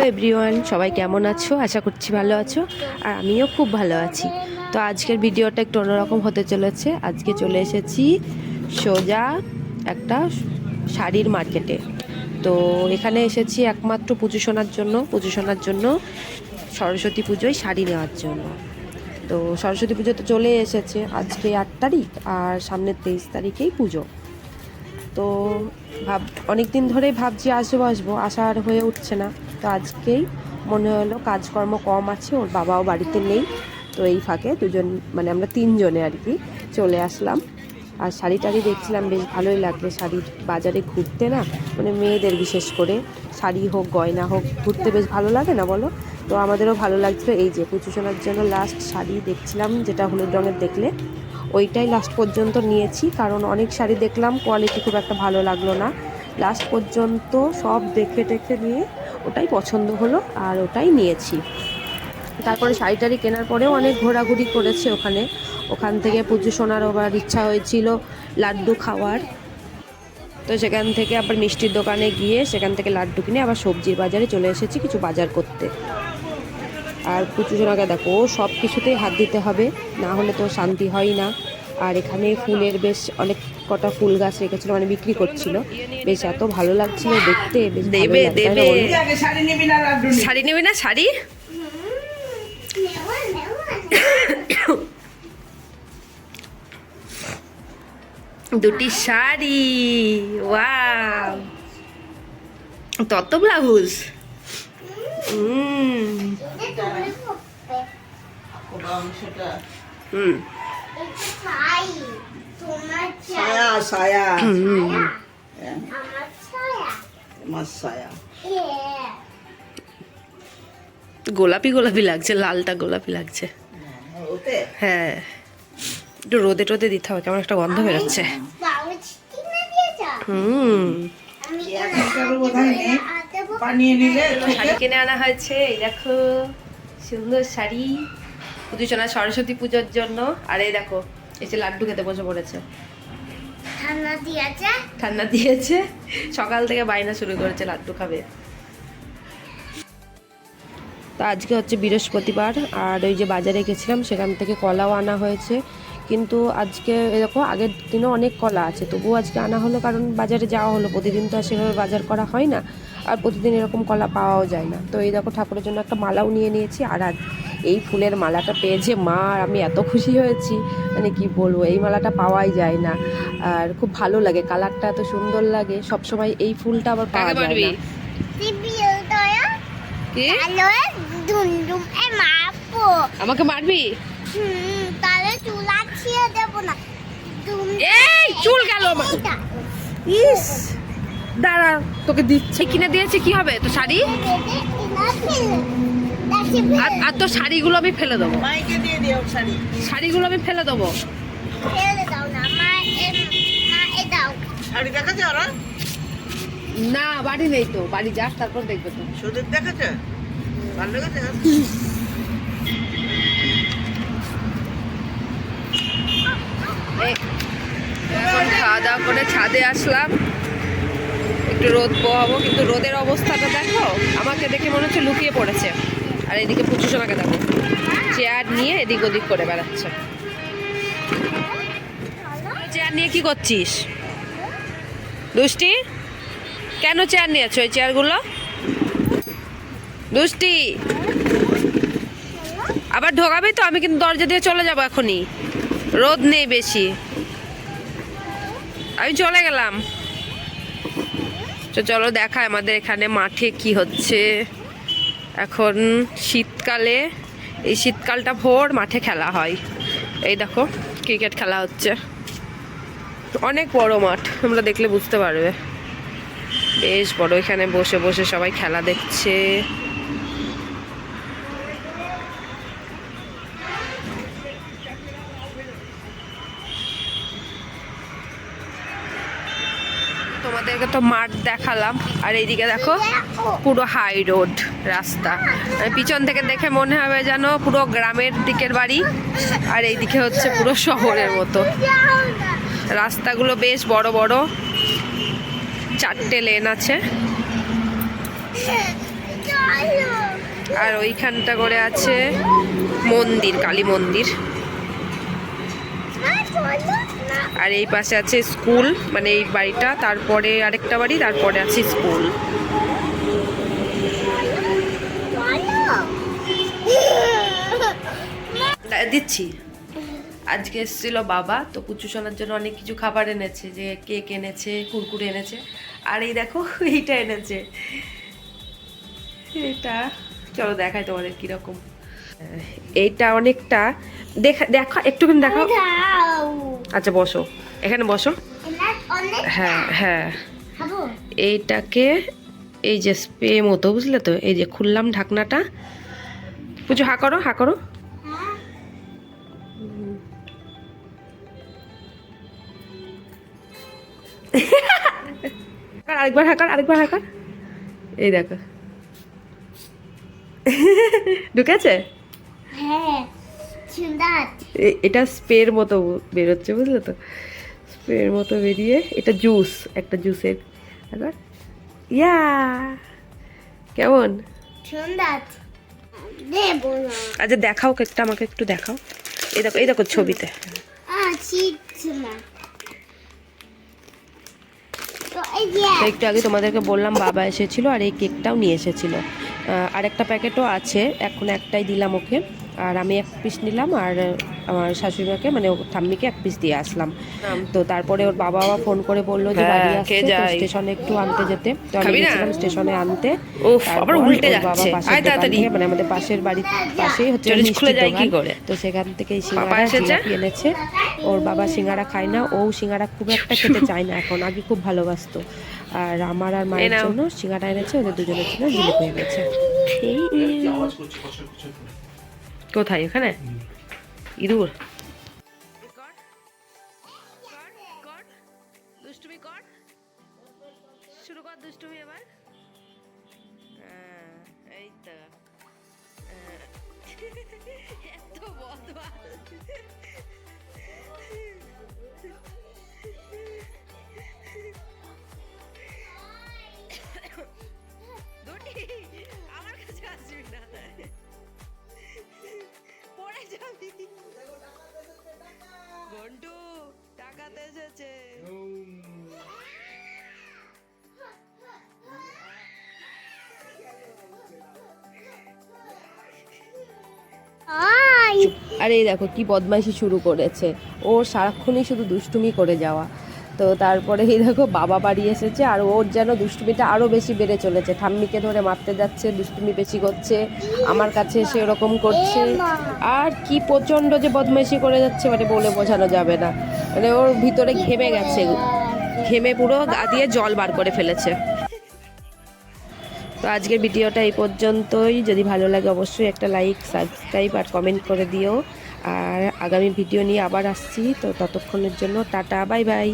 Everyone, সবাই কেমন আছো? আশা করছি ভালো আছো, আর আমিও খুব ভালো আছি। তো আজকের ভিডিওটা একটু অন্যরকম হতে চলেছে। আজকে চলে এসেছি সোজা একটা শাড়ির মার্কেটে। তো এখানে এসেছি একমাত্র পুজো শোনার জন্য সরস্বতী পুজোয় শাড়ি নেওয়ার জন্য। তো সরস্বতী পুজো তো চলে এসেছে, আজকে 8 তারিখ আর সামনের 23 তারিখেই পুজো। তো অনেক দিন ধরেই ভাবছি আসবো, আসা আর হয়ে উঠছে না। তো আজকেই মনে হলো কাজকর্ম কম আছে, ওর বাবাও বাড়িতে নেই, তো এই ফাঁকে দুজন মানে আমরা তিনজনে আর কি চলে আসলাম। আর শাড়ি টাড়ি দেখছিলাম, বেশ ভালোই লাগলো শাড়ির বাজারে ঘুরতে, না মানে মেয়েদের বিশেষ করে শাড়ি হোক গয়না হোক ঘুরতে বেশ ভালো লাগে না বলো? তো আমাদেরও ভালো লাগছিলো। এই যে পুজো শোনার জন্য লাস্ট শাড়ি দেখছিলাম, যেটা হলুদ রঙের দেখলে ওইটাই লাস্ট পর্যন্ত নিয়েছি, কারণ অনেক শাড়ি দেখলাম কোয়ালিটি খুব একটা ভালো লাগলো না। লাস্ট পর্যন্ত সব দেখে নিয়ে ওটাই পছন্দ হলো আর ওটাই নিয়েছি। তারপরে শাড়ি টাড়ি কেনার পরেও অনেক ঘোরাঘুরি করেছে ওখান থেকে পুজো শোনার আবার ইচ্ছা হয়েছিল লাড্ডু খাওয়ার। তো সেখান থেকে আবার মিষ্টির দোকানে গিয়ে সেখান থেকে লাড্ডু কিনে আবার সবজির বাজারে চলে এসেছি কিছু বাজার করতে। আর পুজো শোনাকে দেখো সব কিছুতেই হাত দিতে হবে, না হলে তো শান্তি হয় না। আর এখানে ফুলের বেশ অনেক কটা ফুল গাছ রেখেছিল, মানে বিক্রি করছিল, বেশ এত ভালো লাগছিল দেখতে। বেশ শাড়ি নেবে না? শাড়ি দুটি শাড়ি, ওয়াও, তত ব্লাউজ। গোলাপি গোলাপি লাগছে, লালটা গোলাপি লাগছে। হ্যাঁ, একটু রোদে টোদে দিতে হবে, কেমন একটা গন্ধ বেরোচ্ছে। শাড়ি কিনে আনা হয়েছে, এই দেখো সুন্দর শাড়ি পুজো শোনা সরস্বতী পুজোর জন্য। আর এই দেখো এসে লাড্ডু খেতে বসে পড়েছে, ঠান্ডা দিয়েছে, সকাল থেকে বায়না শুরু করেছে লাড্ডু খাবে। তো আজকে হচ্ছে বৃহস্পতিবার, আর ওই যে বাজারে গেছিলাম সেখান থেকে কলাও আনা হয়েছে, কিন্তু আজকে দেখো আগের দিনও অনেক কলা আছে, তবুও আজকে আনা হলো কারণ বাজারে যাওয়া হলো। প্রতিদিন তো আর সেভাবে বাজার করা হয় না, আর প্রতিদিন এরকম কলা পাওয়াও যায় না। তো এই দেখো ঠাকুরের জন্য একটা মালাও নিয়ে নিয়েছি, আর এই ফুলের মালাটা পেয়েছে মা, আর আমি এত খুশি হয়েছি মানে কি বলবো, এই মালাটা পাওয়াই যায় না। আর খুব ভালো লাগে, কালারটা এত সুন্দর লাগে, সবসময় এই ফুলটা আবার পাওয়া যায় না। আমাকে মারবি? এই চুল গেল, ইস দাঁড়া তোকে দিচ্ছে, কিনে দিয়েছে, কি হবে তো শাড়ি? আর তো শাড়িগুলো আমি ফেলে দেবো, শাড়িগুলো আমি ফেলে দেবো। না বাড়ি নেই তো, বাড়ি যাক তারপর দেখবে তো। সুদীপ দেখাচ্ছে ভালো লেগেছে। এখন খাওয়া দাওয়া করে ছাদে আসলাম, একটু রোদ পোহাবো, কিন্তু রোদের অবস্থাটা দেখো, আমাকে দেখে মনে হচ্ছে লুকিয়ে পড়েছে। আর এদিকে পুচু সোনাকে দেখো চেয়ার নিয়ে এদিক ওদিক করে বেড়াচ্ছে। চেয়ার নিয়ে কি করছিস দুষ্টি? কেন চেয়ার নিয়েছো এই চেয়ারগুলো? দুষ্টি আবার ঢোকাবি তো? আমি কিন্তু দরজা দিয়ে চলে যাবো এখনই, রোদ নেই বেশি, আমি চলে গেলাম। তো চলো দেখায় আমাদের এখানে মাঠে কি হচ্ছে এখন শীতকালে। এই শীতকালটা ভোর মাঠে খেলা হয়, এই দেখো ক্রিকেট খেলা হচ্ছে, অনেক বড় মাঠ, তোমরা দেখলে বুঝতে পারবে, বেশ বড়। এখানে বসে বসে সবাই খেলা দেখছে। তোমাদেরকে তো মাঠ দেখালাম, আর এইদিকে দেখো পুরো হাই রোড রাস্তা, পিছন থেকে দেখে মনে হবে যেন পুরো গ্রামের দিকের বাড়ি, আর এইদিকে হচ্ছে পুরো শহরের মতো। রাস্তাগুলো বেশ বড় বড়, 4টে লেন আছে। আর ওইখানটা করে আছে মন্দির, কালী মন্দির। আর এই পাশে আছে স্কুল, মানে এই বাড়িটা, তারপরে আরেকটা বাড়ি, তারপরে আছে স্কুল। দিচ্ছি। আজকে এসেছিল বাবা, তো পুচু সোনার জন্য অনেক কিছু খাবার এনেছে, যে কেক এনেছে, কুরকুরে এনেছে। আর এই দেখো এইটা এনেছে, এটা চলো দেখাই তোমাদের কিরকম। এইটা অনেকটা দেখা একটুখানি দেখাও। আচ্ছা বসো, এখানে বসো। হ্যাঁ হ্যাঁ, এইটাকে এই যে স্প্রে মতো, বুঝলে তো, এই যে খুললাম ঢাকনাটা। পুজো হা করো, হা করো। আরেকবার হাঁকার, আরেকবার হাঁকার। এই দেখো ঢুকেছে। এটা স্প্রের মতো বেরোচ্ছে, বুঝলে তো, স্প্রের মতো বেরিয়ে এটা জুস, একটা জুসের। একবার ইয়া কেমন? আচ্ছা দেখাও কেকটা, আমাকে একটু দেখাও। এই দেখো, এই দেখো ছবিতে। একটু আগে তোমাদেরকে বললাম বাবা এসেছিল, আর এই কেকটাও নিয়ে এসেছিল। আর একটা প্যাকেটও আছে, এখন একটাই দিলাম ওকে, আর আমি এক পিস নিলাম, আর আমার শাশুড়িমাকে মানে ঠাম্মিকে এক পিস দিয়ে আসলাম। তো তারপরে ওর বাবা ফোন করে বললো যে বাড়ি আসছে, স্টেশনে একটু আনতে যেতে। তো আমি গেছিলাম স্টেশনে আনতে। বাবা পাশের দোকান থেকে, মানে আমাদের পাশের বাড়ির পাশেই হচ্ছে মিষ্টির দোকান, তো সেখান থেকে সিঙ্গাড়া জিলাপি এনেছে। ওর বাবা সিঙ্গাড়া খায় না, ও সিঙ্গাড়া খুব একটা খেতে চায় না এখন, আগে খুব ভালোবাসতো। আর আমার আর মায়ের জন্য সিঙ্গাড়া এনেছে, ওদের দুজনের জন্য জিলিপি এনেছে। কোথায়? এখানে ইঁদুর। দুষ্টুমি কর, শুরু কর দুষ্টুমি এবার। এই তো এত বদমাশ। আমার কাছে আসবি না, পড়ে যাবি। ঘন্টু টাকাতে এসেছে। আরে দেখো কি বদমাইশি শুরু করেছে, ও সারাক্ষণই শুধু দুষ্টুমি করে যাওয়া। তো তারপরে এই দেখো বাবা বাড়ি এসেছে, আর ওর যেন দুষ্টুমিটা আরও বেশি বেড়ে চলেছে, ঠাম্মিকে ধরে মারতে যাচ্ছে, দুষ্টুমি বেশি করছে, আমার কাছে এসে এরকম করছে। আর কি প্রচণ্ড যে বদমাইশি করে যাচ্ছে, মানে বলে বোঝানো যাবে না। মানে ওর ভিতরে ঘেমে গেছে, ঘেমে পুরো গা দিয়ে জল বার করে ফেলেছে। তো আজকের ভিডিওটা এই পর্যন্তই। যদি ভালো লাগে অবশ্যই একটা লাইক, সাবস্ক্রাইব আর কমেন্ট করে দিও। আর আগামী ভিডিও নিয়ে আবার আসছি, তো ততক্ষণের জন্য টাটা, বাই বাই।